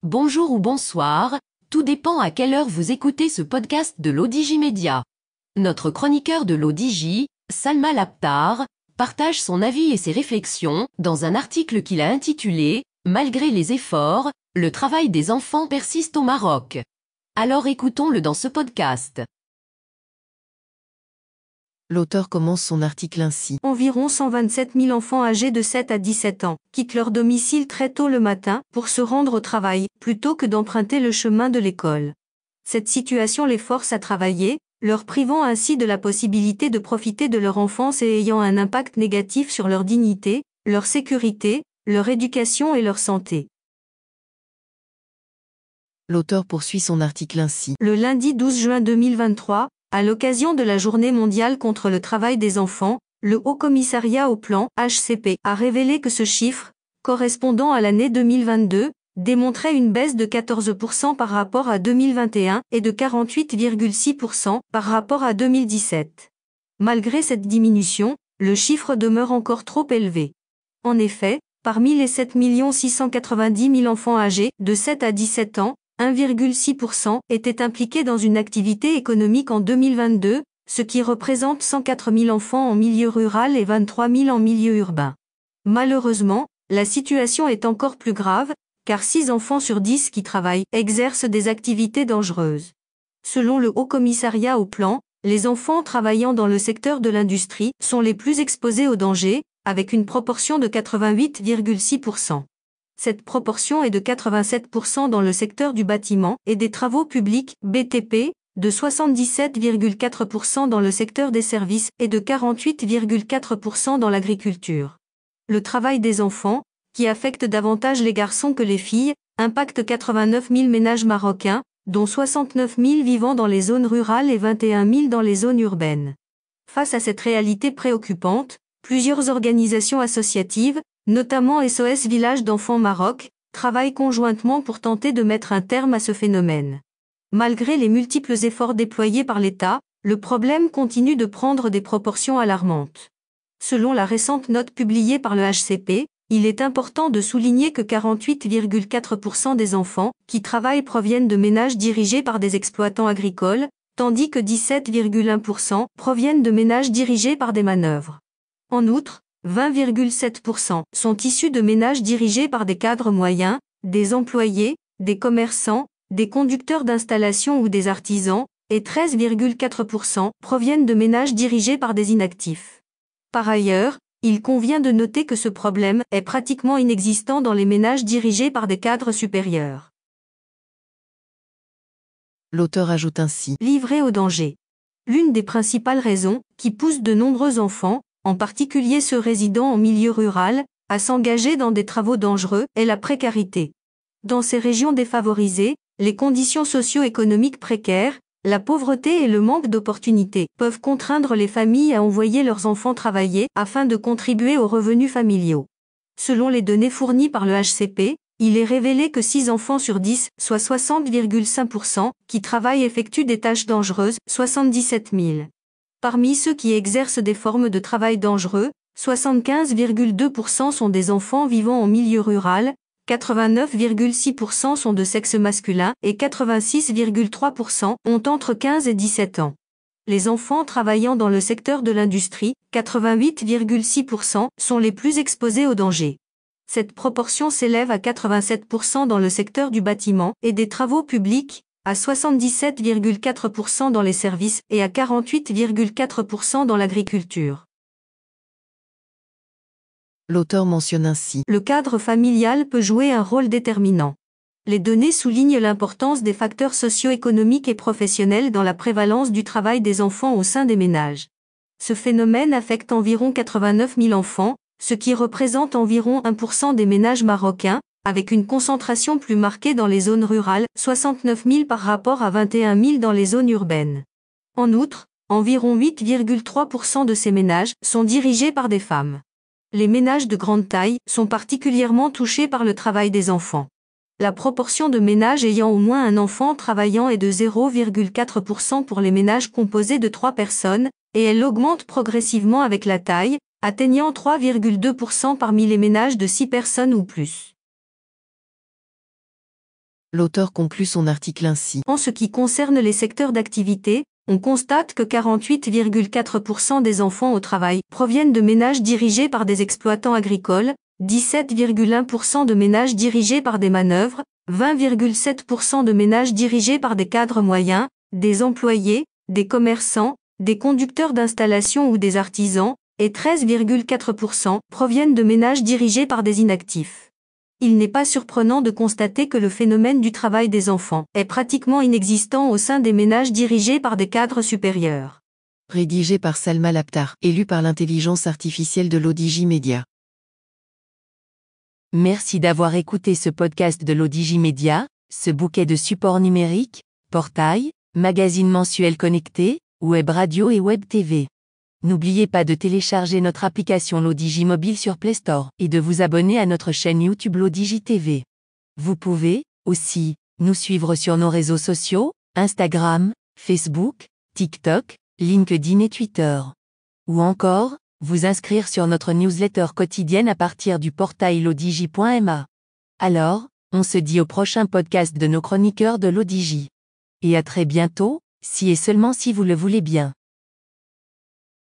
Bonjour ou bonsoir, tout dépend à quelle heure vous écoutez ce podcast de l'ODJ Média. Notre chroniqueur de l'ODJ, Salma Labtar, partage son avis et ses réflexions dans un article qu'il a intitulé « Malgré les efforts, le travail des enfants persiste au Maroc ». Alors écoutons-le dans ce podcast. L'auteur commence son article ainsi. Environ 127 000 enfants âgés de 7 à 17 ans quittent leur domicile très tôt le matin pour se rendre au travail, plutôt que d'emprunter le chemin de l'école. Cette situation les force à travailler, leur privant ainsi de la possibilité de profiter de leur enfance et ayant un impact négatif sur leur dignité, leur sécurité, leur éducation et leur santé. L'auteur poursuit son article ainsi. Le lundi 12 juin 2023, à l'occasion de la Journée mondiale contre le travail des enfants, le Haut Commissariat au Plan, HCP, a révélé que ce chiffre, correspondant à l'année 2022, démontrait une baisse de 14% par rapport à 2021 et de 48,6% par rapport à 2017. Malgré cette diminution, le chiffre demeure encore trop élevé. En effet, parmi les 7 690 000 enfants âgés de 7 à 17 ans, 1,6% étaient impliqués dans une activité économique en 2022, ce qui représente 104 000 enfants en milieu rural et 23 000 en milieu urbain. Malheureusement, la situation est encore plus grave, car 6 enfants sur 10 qui travaillent exercent des activités dangereuses. Selon le Haut Commissariat au Plan, les enfants travaillant dans le secteur de l'industrie sont les plus exposés au danger, avec une proportion de 88,6%. Cette proportion est de 87% dans le secteur du bâtiment et des travaux publics, BTP, de 77,4% dans le secteur des services et de 48,4% dans l'agriculture. Le travail des enfants, qui affecte davantage les garçons que les filles, impacte 89 000 ménages marocains, dont 69 000 vivant dans les zones rurales et 21 000 dans les zones urbaines. Face à cette réalité préoccupante, plusieurs organisations associatives, notamment SOS Village d'Enfants Maroc, travaillent conjointement pour tenter de mettre un terme à ce phénomène. Malgré les multiples efforts déployés par l'État, le problème continue de prendre des proportions alarmantes. Selon la récente note publiée par le HCP, il est important de souligner que 48,4% des enfants qui travaillent proviennent de ménages dirigés par des exploitants agricoles, tandis que 17,1% proviennent de ménages dirigés par des manœuvres. En outre, 20,7% sont issus de ménages dirigés par des cadres moyens, des employés, des commerçants, des conducteurs d'installation ou des artisans, et 13,4% proviennent de ménages dirigés par des inactifs. Par ailleurs, il convient de noter que ce problème est pratiquement inexistant dans les ménages dirigés par des cadres supérieurs. L'auteur ajoute ainsi. Livrés au danger. L'une des principales raisons qui poussent de nombreux enfants, en particulier ceux résidant en milieu rural, à s'engager dans des travaux dangereux est la précarité. Dans ces régions défavorisées, les conditions socio-économiques précaires, la pauvreté et le manque d'opportunités peuvent contraindre les familles à envoyer leurs enfants travailler afin de contribuer aux revenus familiaux. Selon les données fournies par le HCP, il est révélé que 6 enfants sur 10, soit 60,5%, qui travaillent effectuent des tâches dangereuses, 77 000. Parmi ceux qui exercent des formes de travail dangereux, 75,2% sont des enfants vivant en milieu rural, 89,6% sont de sexe masculin et 86,3% ont entre 15 et 17 ans. Les enfants travaillant dans le secteur de l'industrie, 88,6% sont les plus exposés au danger. Cette proportion s'élève à 87% dans le secteur du bâtiment et des travaux publics, à 77,4% dans les services et à 48,4% dans l'agriculture. L'auteur mentionne ainsi. Le cadre familial peut jouer un rôle déterminant. Les données soulignent l'importance des facteurs socio-économiques et professionnels dans la prévalence du travail des enfants au sein des ménages. Ce phénomène affecte environ 89 000 enfants, ce qui représente environ 1% des ménages marocains, avec une concentration plus marquée dans les zones rurales, 69 000 par rapport à 21 000 dans les zones urbaines. En outre, environ 8,3% de ces ménages sont dirigés par des femmes. Les ménages de grande taille sont particulièrement touchés par le travail des enfants. La proportion de ménages ayant au moins un enfant travaillant est de 0,4% pour les ménages composés de 3 personnes, et elle augmente progressivement avec la taille, atteignant 3,2% parmi les ménages de 6 personnes ou plus. L'auteur conclut son article ainsi. En ce qui concerne les secteurs d'activité, on constate que 48,4% des enfants au travail proviennent de ménages dirigés par des exploitants agricoles, 17,1% de ménages dirigés par des manœuvres, 20,7% de ménages dirigés par des cadres moyens, des employés, des commerçants, des conducteurs d'installation ou des artisans, et 13,4% proviennent de ménages dirigés par des inactifs. Il n'est pas surprenant de constater que le phénomène du travail des enfants est pratiquement inexistant au sein des ménages dirigés par des cadres supérieurs. Rédigé par Salma Laptar et lu par l'intelligence artificielle de l'ODJ Média. Merci d'avoir écouté ce podcast de l'ODJ Média, ce bouquet de supports numériques, portail, magazine mensuel connecté, web radio et web TV. N'oubliez pas de télécharger notre application l'ODJ Mobile sur Play Store et de vous abonner à notre chaîne YouTube l'ODJ TV. Vous pouvez, aussi, nous suivre sur nos réseaux sociaux, Instagram, Facebook, TikTok, LinkedIn et Twitter. Ou encore, vous inscrire sur notre newsletter quotidienne à partir du portail l'odj.ma. Alors, on se dit au prochain podcast de nos chroniqueurs de l'ODJ. Et à très bientôt, si et seulement si vous le voulez bien.